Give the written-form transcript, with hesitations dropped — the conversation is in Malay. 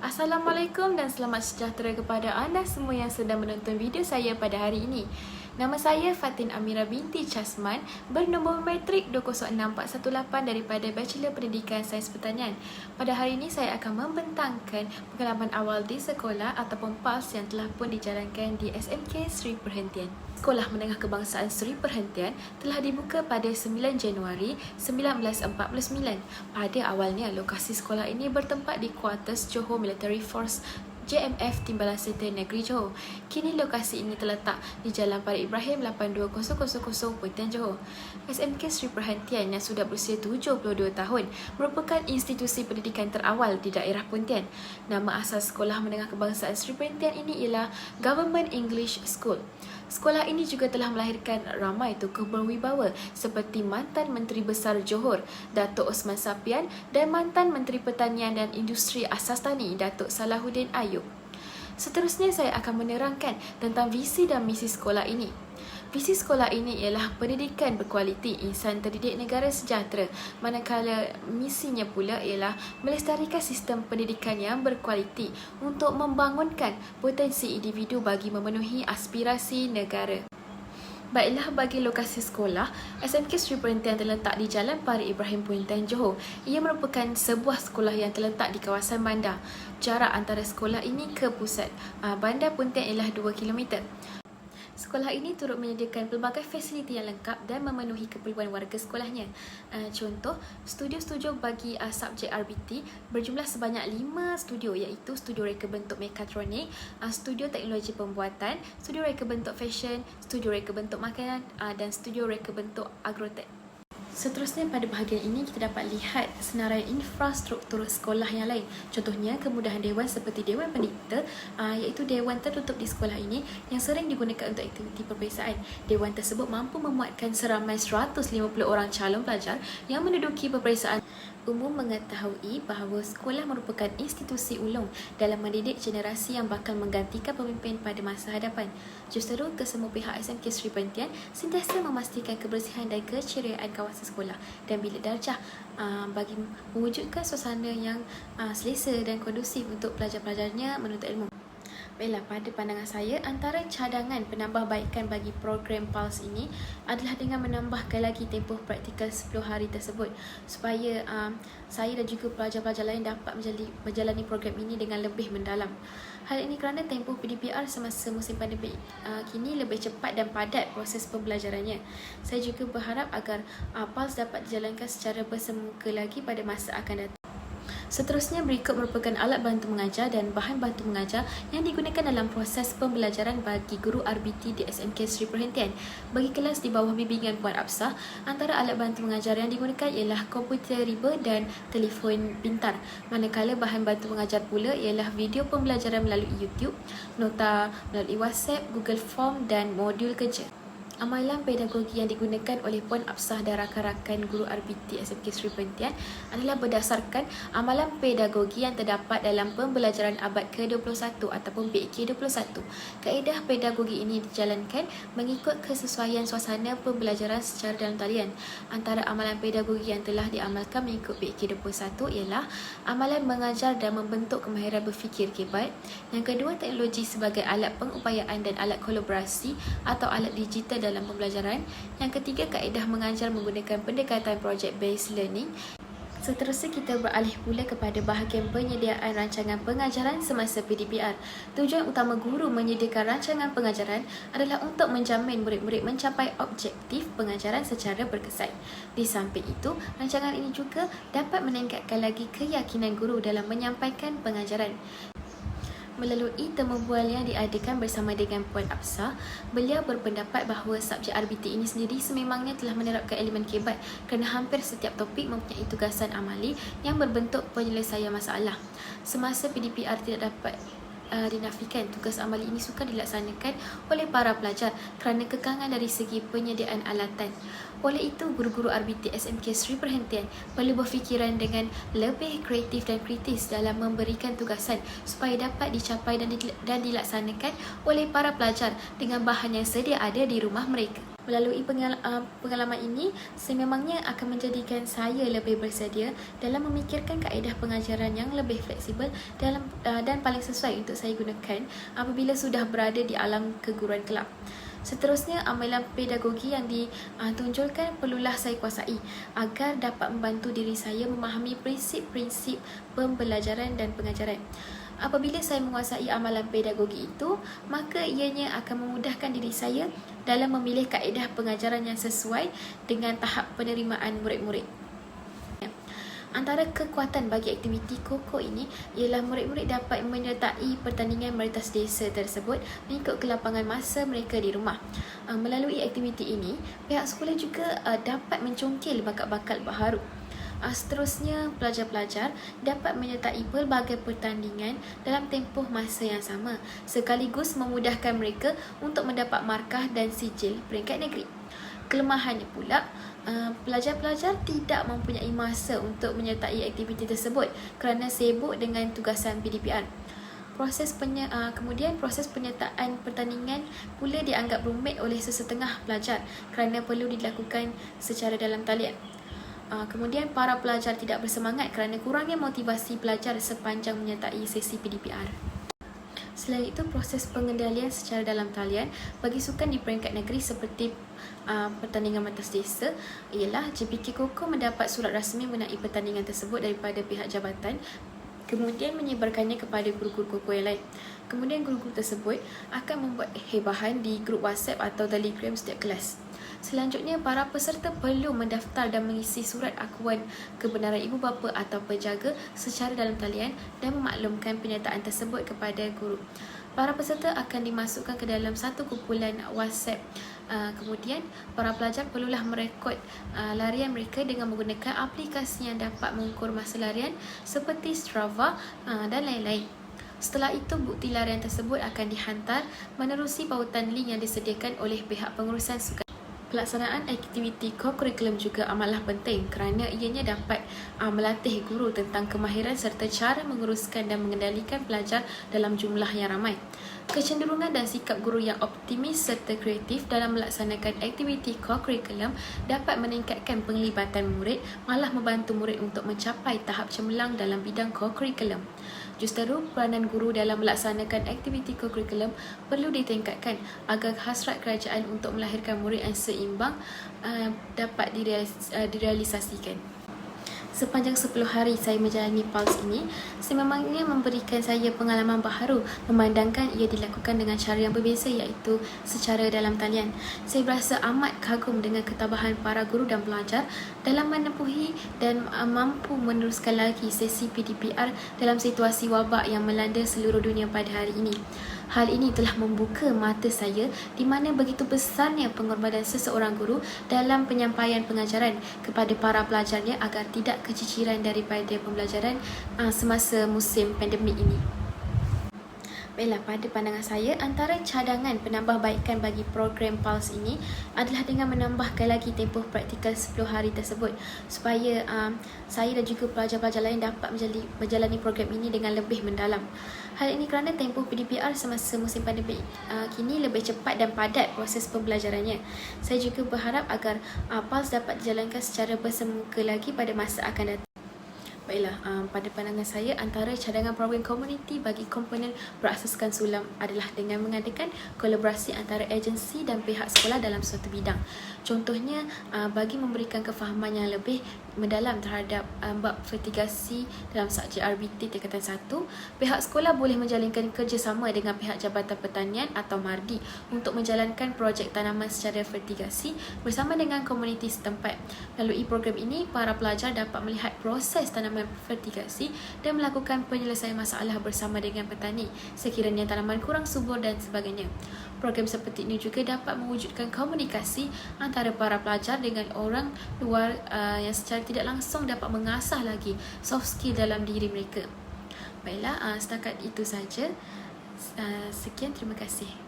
Assalamualaikum dan selamat sejahtera kepada anda semua yang sedang menonton video saya pada hari ini. Nama saya Fatin Amira binti Chasman, bernombor matrik 206418 daripada Bachelor Pendidikan Sains Pertanian. Pada hari ini saya akan membentangkan pengalaman awal di sekolah ataupun PAS yang telah pun dijalankan di SMK Seri Perhentian. Sekolah Menengah Kebangsaan Seri Perhentian telah dibuka pada 9 Januari 1949. Pada awalnya, lokasi sekolah ini bertempat di Kuartus Johor Military Force JMF Timbalan Serta Negeri Johor. Kini lokasi ini terletak di Jalan Parit Ibrahim 82000 Pontian Johor. SMK Seri Perhentian yang sudah berusia 72 tahun merupakan institusi pendidikan terawal di daerah Pontian. Nama asal Sekolah Menengah Kebangsaan Seri Perhentian ini ialah Government English School. Sekolah ini juga telah melahirkan ramai tokoh berwibawa seperti mantan Menteri Besar Johor, Datuk Osman Sapian, dan mantan Menteri Pertanian dan Industri Asas Tani, Datuk Salahuddin Ayub. Seterusnya saya akan menerangkan tentang visi dan misi sekolah ini. Visi sekolah ini ialah pendidikan berkualiti insan terdidik negara sejahtera, manakala misinya pula ialah melestarikan sistem pendidikan yang berkualiti untuk membangunkan potensi individu bagi memenuhi aspirasi negara. Baiklah, bagi lokasi sekolah, SMK Seri Perhentian terletak di Jalan Parit Ibrahim Pontian Johor. Ia merupakan sebuah sekolah yang terletak di kawasan bandar. Jarak antara sekolah ini ke pusat bandar Pontian ialah 2 km. Sekolah ini turut menyediakan pelbagai fasiliti yang lengkap dan memenuhi keperluan warga sekolahnya. Contoh, studio-studio bagi subjek RBT berjumlah sebanyak 5 studio, iaitu studio reka bentuk mekatronik, studio teknologi pembuatan, studio reka bentuk fashion, studio reka bentuk makanan dan studio reka bentuk agrotek. Seterusnya, pada bahagian ini kita dapat lihat senarai infrastruktur sekolah yang lain. Contohnya, kemudahan dewan seperti Dewan Pendikta, iaitu dewan tertutup di sekolah ini yang sering digunakan untuk aktiviti peperiksaan. Dewan tersebut mampu memuatkan seramai 150 orang calon pelajar yang menduduki peperiksaan. Umum mengetahui bahawa sekolah merupakan institusi ulung dalam mendidik generasi yang bakal menggantikan pemimpin pada masa hadapan. Justeru, kesemua pihak SMK Seri Perhentian sentiasa memastikan kebersihan dan keceriaan kawasan sekolah dan bilik darjah bagi mewujudkan suasana yang selesa dan kondusif untuk pelajar-pelajarnya menuntut ilmu. Baiklah, pada pandangan saya, antara cadangan penambahbaikan bagi program PALS ini adalah dengan menambahkan lagi tempoh praktikal 10 hari tersebut supaya saya dan juga pelajar-pelajar lain dapat menjalani program ini dengan lebih mendalam. Hal ini kerana tempoh PDPR semasa musim pandemik kini lebih cepat dan padat proses pembelajarannya. Saya juga berharap agar PALS dapat dijalankan secara bersemuka lagi pada masa akan datang. Seterusnya, berikut merupakan alat bantu mengajar dan bahan bantu mengajar yang digunakan dalam proses pembelajaran bagi guru RBT di SMK Seri Perhentian. Bagi kelas di bawah bimbingan Puan Absah, antara alat bantu mengajar yang digunakan ialah komputer riba dan telefon pintar. Manakala bahan bantu mengajar pula ialah video pembelajaran melalui YouTube, nota melalui WhatsApp, Google Form dan modul kerja. Amalan pedagogi yang digunakan oleh Puan Absah dan rakan-rakan guru RBT SMK Seri Perhentian adalah berdasarkan amalan pedagogi yang terdapat dalam pembelajaran abad ke-21 ataupun PK21. Kaedah pedagogi ini dijalankan mengikut kesesuaian suasana pembelajaran secara dalam talian. Antara amalan pedagogi yang telah diamalkan mengikut PK21 ialah amalan mengajar dan membentuk kemahiran berfikir kibat. Yang kedua, teknologi sebagai alat pengupayaan dan alat kolaborasi atau alat digital dalam pembelajaran. Yang ketiga, kaedah mengajar menggunakan pendekatan project based learning. Seterusnya, kita beralih pula kepada bahagian penyediaan rancangan pengajaran semasa PDPR. Tujuan utama guru menyediakan rancangan pengajaran adalah untuk menjamin murid-murid mencapai objektif pengajaran secara berkesan. Di samping itu, rancangan ini juga dapat meningkatkan lagi keyakinan guru dalam menyampaikan pengajaran. Melalui temu bual yang diadakan bersama dengan Puan Absah, beliau berpendapat bahawa subjek RBT ini sendiri sememangnya telah menerapkan elemen kebat kerana hampir setiap topik mempunyai tugasan amali yang berbentuk penyelesaian masalah. Semasa PDPR tidak dapat dinafikan, tugas amali ini sukar dilaksanakan oleh para pelajar kerana kekangan dari segi penyediaan alatan. Oleh itu, guru-guru RBT SMK Seri Perhentian perlu berfikiran dengan lebih kreatif dan kritis dalam memberikan tugasan supaya dapat dicapai dan dilaksanakan oleh para pelajar dengan bahan yang sedia ada di rumah mereka. Melalui pengalaman ini, sememangnya akan menjadikan saya lebih bersedia dalam memikirkan kaedah pengajaran yang lebih fleksibel dan paling sesuai untuk saya gunakan apabila sudah berada di alam keguruan kelab. Seterusnya, amalan pedagogi yang ditunjulkan perlulah saya kuasai agar dapat membantu diri saya memahami prinsip-prinsip pembelajaran dan pengajaran. Apabila saya menguasai amalan pedagogi itu, maka ianya akan memudahkan diri saya dalam memilih kaedah pengajaran yang sesuai dengan tahap penerimaan murid-murid. Antara kekuatan bagi aktiviti KOKO ini ialah murid-murid dapat menyertai pertandingan meretas desa tersebut mengikut kelapangan masa mereka di rumah. Melalui aktiviti ini, pihak sekolah juga dapat mencongkil bakat-bakat baharu. Seterusnya, pelajar-pelajar dapat menyertai pelbagai pertandingan dalam tempoh masa yang sama, sekaligus memudahkan mereka untuk mendapat markah dan sijil peringkat negeri. Kelemahannya pula, pelajar-pelajar tidak mempunyai masa untuk menyertai aktiviti tersebut kerana sibuk dengan tugasan PDPR. Kemudian proses penyertaan pertandingan pula dianggap rumit oleh sesetengah pelajar kerana perlu dilakukan secara dalam talian. Kemudian para pelajar tidak bersemangat kerana kurangnya motivasi pelajar sepanjang menyertai sesi PDPR. Selain itu, proses pengendalian secara dalam talian bagi sukan di peringkat negeri seperti pertandingan meretas desa ialah JPK KOKO mendapat surat rasmi mengenai pertandingan tersebut daripada pihak jabatan, kemudian menyebarkannya kepada guru-guru KOKO yang lain. Kemudian guru-guru tersebut akan membuat hebahan di grup WhatsApp atau Telegram setiap kelas. Selanjutnya, para peserta perlu mendaftar dan mengisi surat akuan kebenaran ibu bapa atau penjaga secara dalam talian dan memaklumkan penyertaan tersebut kepada guru. Para peserta akan dimasukkan ke dalam satu kumpulan WhatsApp. Kemudian, para pelajar perlulah merekod larian mereka dengan menggunakan aplikasi yang dapat mengukur masa larian seperti Strava dan lain-lain. Setelah itu, bukti larian tersebut akan dihantar menerusi pautan link yang disediakan oleh pihak pengurusan sukan. Pelaksanaan aktiviti co-curriculum juga amatlah penting kerana ianya dapat melatih guru tentang kemahiran serta cara menguruskan dan mengendalikan pelajar dalam jumlah yang ramai. Kecenderungan dan sikap guru yang optimis serta kreatif dalam melaksanakan aktiviti co-curriculum dapat meningkatkan penglibatan murid, malah membantu murid untuk mencapai tahap cemerlang dalam bidang co-curriculum. Justeru, peranan guru dalam melaksanakan aktiviti co-curriculum perlu ditingkatkan agar hasrat kerajaan untuk melahirkan murid yang seimbang dapat direalisasikan. Sepanjang 10 hari saya menjalani PALS ini, sememangnya memberikan saya pengalaman baharu memandangkan ia dilakukan dengan cara yang berbeza, iaitu secara dalam talian. Saya berasa amat kagum dengan ketabahan para guru dan pelajar dalam menempuhi dan mampu meneruskan lagi sesi PDPR dalam situasi wabak yang melanda seluruh dunia pada hari ini. Hal ini telah membuka mata saya di mana begitu besarnya pengorbanan seseorang guru dalam penyampaian pengajaran kepada para pelajarnya agar tidak keciciran daripada pembelajaran semasa musim pandemik ini. Baiklah, pada pandangan saya, antara cadangan penambahbaikan bagi program PALS ini adalah dengan menambahkan lagi tempoh praktikal 10 hari tersebut supaya saya dan juga pelajar-pelajar lain dapat menjalani program ini dengan lebih mendalam. Hal ini kerana tempoh PDPR semasa musim pandemik kini lebih cepat dan padat proses pembelajarannya. Saya juga berharap agar PALS dapat dijalankan secara bersemuka lagi pada masa akan datang. Baiklah, pada pandangan saya, antara cadangan program komuniti bagi komponen berasaskan sulam adalah dengan mengadakan kolaborasi antara agensi dan pihak sekolah dalam suatu bidang. Contohnya, bagi memberikan kefahaman yang lebih mendalam terhadap bab fertigasi dalam subjek RBT tingkatan 1, pihak sekolah boleh menjalinkan kerjasama dengan pihak Jabatan Pertanian atau MARDI untuk menjalankan projek tanaman secara fertigasi bersama dengan komuniti setempat. Melalui program ini, para pelajar dapat melihat proses tanaman fertigasi dan melakukan penyelesaian masalah bersama dengan petani sekiranya tanaman kurang subur dan sebagainya. Program seperti ini juga dapat mewujudkan komunikasi antara para pelajar dengan orang luar yang secara tidak langsung dapat mengasah lagi soft skill dalam diri mereka. Baiklah, setakat itu saja. Sekian, terima kasih.